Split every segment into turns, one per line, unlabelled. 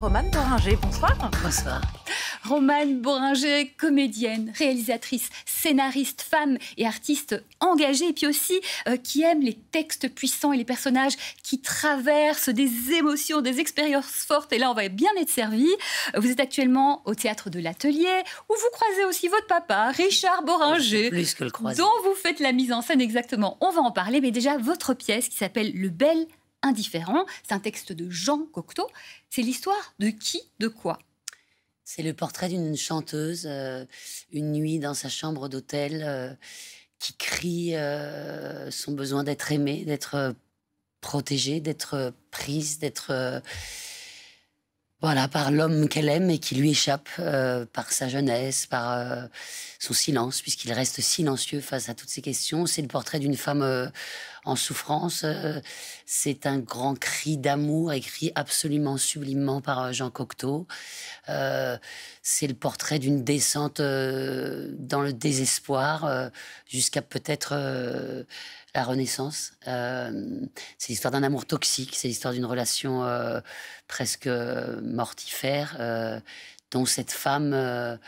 Romane Boringer, bonsoir.
Bonsoir.
Romane Boringer, comédienne, réalisatrice, scénariste, femme et artiste engagée, et puis aussi qui aime les textes puissants et les personnages qui traversent des émotions, des expériences fortes. Et là, on va bien être servi. Vous êtes actuellement au Théâtre de l'Atelier, où vous croisez aussi votre papa, Richard Boringer.
Plus que le croisé.
Dont vous faites la mise en scène exactement. On va en parler, mais déjà, votre pièce qui s'appelle Le Bel Indifférent, c'est un texte de Jean Cocteau. C'est l'histoire de qui, de quoi?
C'est le portrait d'une chanteuse, une nuit dans sa chambre d'hôtel, qui crie son besoin d'être aimée, d'être protégée, d'être prise, d'être voilà, par l'homme qu'elle aime et qui lui échappe par sa jeunesse, par son silence, puisqu'il reste silencieux face à toutes ces questions. C'est le portrait d'une femme en souffrance. C'est un grand cri d'amour, écrit absolument sublimement par Jean Cocteau. C'est le portrait d'une descente dans le désespoir jusqu'à peut-être la Renaissance. C'est l'histoire d'un amour toxique, c'est l'histoire d'une relation presque mortifère, dont cette femme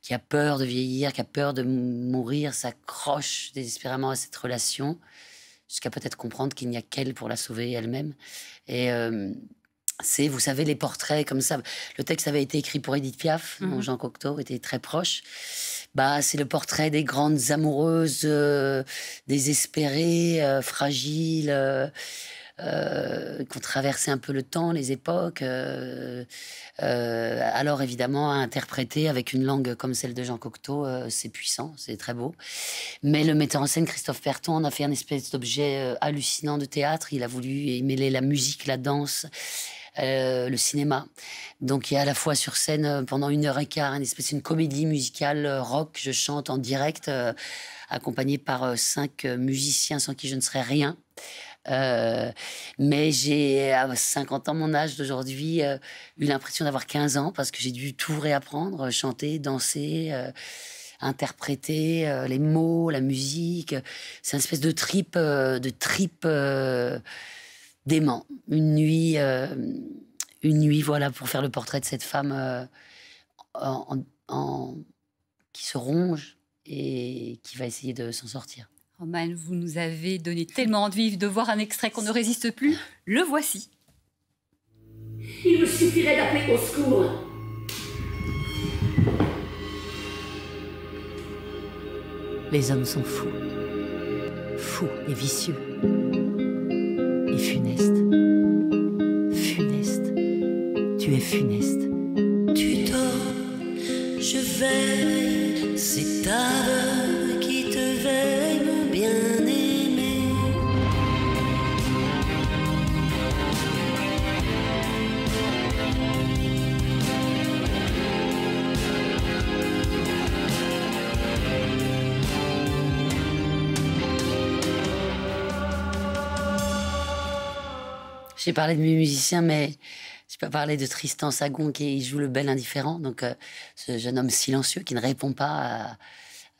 qui a peur de vieillir, qui a peur de mourir, s'accroche désespérément à cette relation, jusqu'à peut-être comprendre qu'il n'y a qu'elle pour la sauver elle-même. Et c'est, vous savez, les portraits comme ça. Le texte avait été écrit pour Édith Piaf, dont Jean Cocteau était très proche. Bah, c'est le portrait des grandes amoureuses, désespérées, fragiles, qui ont traversé un peu le temps, les époques. Alors évidemment, à interpréter avec une langue comme celle de Jean Cocteau, c'est puissant, c'est très beau. Mais le metteur en scène, Christophe Perton, en a fait un espèce d'objet hallucinant de théâtre. Il a voulu y mêler la musique, la danse, le cinéma. Donc il y a à la fois sur scène, pendant 1h15, une espèce d'une comédie musicale rock. Je chante en direct, accompagné par 5 musiciens sans qui je ne serais rien. Mais j'ai, à 50 ans, mon âge d'aujourd'hui, eu l'impression d'avoir 15 ans parce que j'ai dû tout réapprendre, chanter, danser, interpréter les mots, la musique. C'est une espèce de trip dément. Une nuit, voilà, pour faire le portrait de cette femme qui se ronge et qui va essayer de s'en sortir.
Romane, vous nous avez donné tellement envie de voir un extrait qu'on ne résiste plus. Le voici.
Il me suffirait d'appeler au secours.
Les hommes sont fous. Fous et vicieux. Et funestes. Funestes. Tu es funeste.
Tu dors, je veille, c'est ta qui te veille, mon bien-aimé.
J'ai parlé de mes musiciens, mais j'ai pas parlé de Tristan Sagon qui joue le bel indifférent, donc ce jeune homme silencieux qui ne répond pas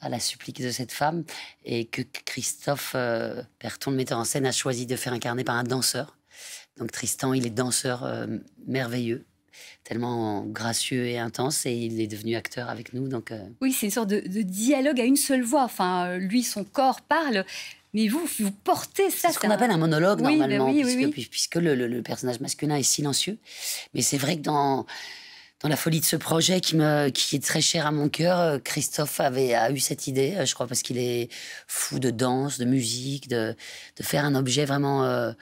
à la supplique de cette femme, et que Christophe Perton, le metteur en scène, a choisi de faire incarner par un danseur. Donc Tristan, il est danseur merveilleux, tellement gracieux et intense, et il est devenu acteur avec nous. Donc
Oui, c'est une sorte de dialogue à une seule voix. Enfin, lui, son corps parle, mais vous portez ça.
c'est ce qu'on appelle un monologue,
Oui,
normalement,
ben oui.
puisque le personnage masculin est silencieux. Mais c'est vrai que dans la folie de ce projet qui est très cher à mon cœur, Christophe a eu cette idée, je crois, parce qu'il est fou de danse, de musique, de faire un objet vraiment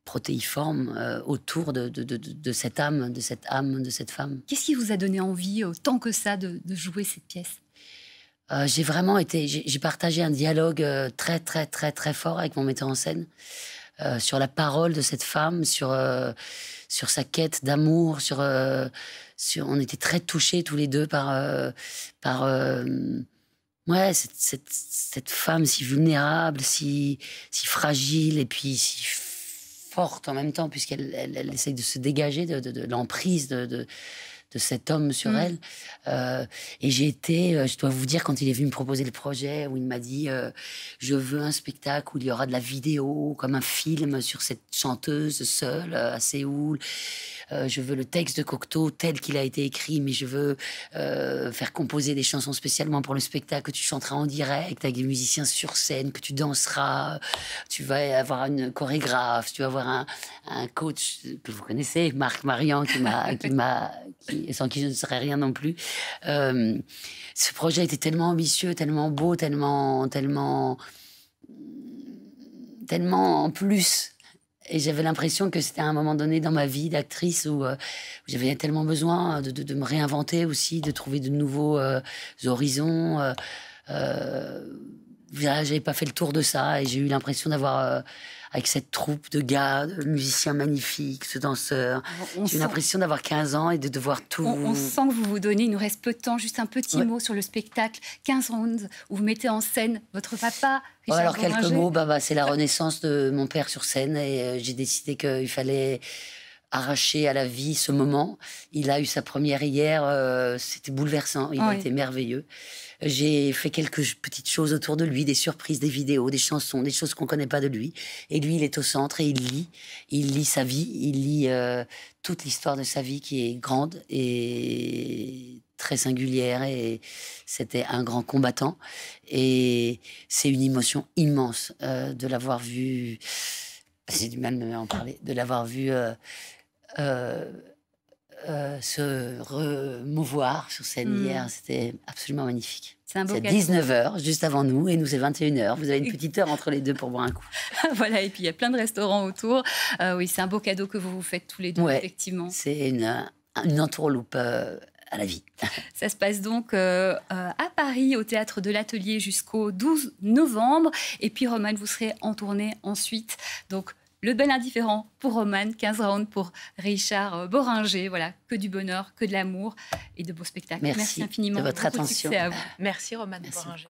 protéiforme autour de cette âme, de cette femme.
Qu'est-ce qui vous a donné envie, autant que ça, de jouer cette pièce?
J'ai partagé un dialogue très, très, très, très fort avec mon metteur en scène sur la parole de cette femme, sur sa quête d'amour, on était très touchés tous les deux par cette femme si vulnérable, si fragile et puis si forte en même temps, puisqu'elle essaye de se dégager de l'emprise de de cet homme sur elle. Et j'ai été, je dois vous dire, quand il est venu me proposer le projet, où il m'a dit je veux un spectacle où il y aura de la vidéo, comme un film sur cette chanteuse seule à Séoul. Je veux le texte de Cocteau tel qu'il a été écrit, mais je veux faire composer des chansons spécialement pour le spectacle, que tu chanteras en direct avec des musiciens sur scène, que tu danseras, tu vas avoir une chorégraphe, tu vas avoir un coach que vous connaissez, Marc Marian, sans qui je ne serais rien non plus. Ce projet était tellement ambitieux, tellement beau, tellement en plus. Et j'avais l'impression que c'était à un moment donné dans ma vie d'actrice où j'avais tellement besoin de me réinventer aussi, de trouver de nouveaux horizons. J'avais pas fait le tour de ça et j'ai eu l'impression d'avoir, avec cette troupe de gars, de musiciens magnifiques, ce danseur, j'ai eu l'impression d'avoir 15 ans et de devoir tout...
On sent que vous vous donnez, il nous reste peu de temps, juste un petit mot sur le spectacle 15 rounds, où vous mettez en scène votre papa, Richard
alors
Boringer.
quelques mots, c'est la renaissance de mon père sur scène et j'ai décidé qu'il fallait arracher à la vie ce moment. Il a eu sa première hier, c'était bouleversant, il a été merveilleux. J'ai fait quelques petites choses autour de lui, des surprises, des vidéos, des chansons, des choses qu'on ne connaît pas de lui. Et lui, il est au centre et il lit sa vie, il lit toute l'histoire de sa vie qui est grande et très singulière. Et c'était un grand combattant. Et c'est une émotion immense de l'avoir vu. J'ai du mal à en parler, de l'avoir vu se remouvoir sur scène hier. C'était absolument magnifique. C'est 19h, juste avant nous, et nous, c'est 21h. Vous avez une petite heure entre les deux pour boire un coup.
Voilà, et puis il y a plein de restaurants autour. Oui, c'est un beau cadeau que vous vous faites tous les deux, effectivement.
C'est une entourloupe à la vie.
Ça se passe donc à Paris, au Théâtre de l'Atelier, jusqu'au 12 novembre. Et puis, Romane, vous serez en tournée ensuite. Donc, Le Bel Indifférent pour Romane, 15 rounds pour Richard Boringer. Voilà, que du bonheur, que de l'amour et de beaux spectacles. Merci infiniment
de votre attention.
Succès à vous.
Merci Romane Boringer.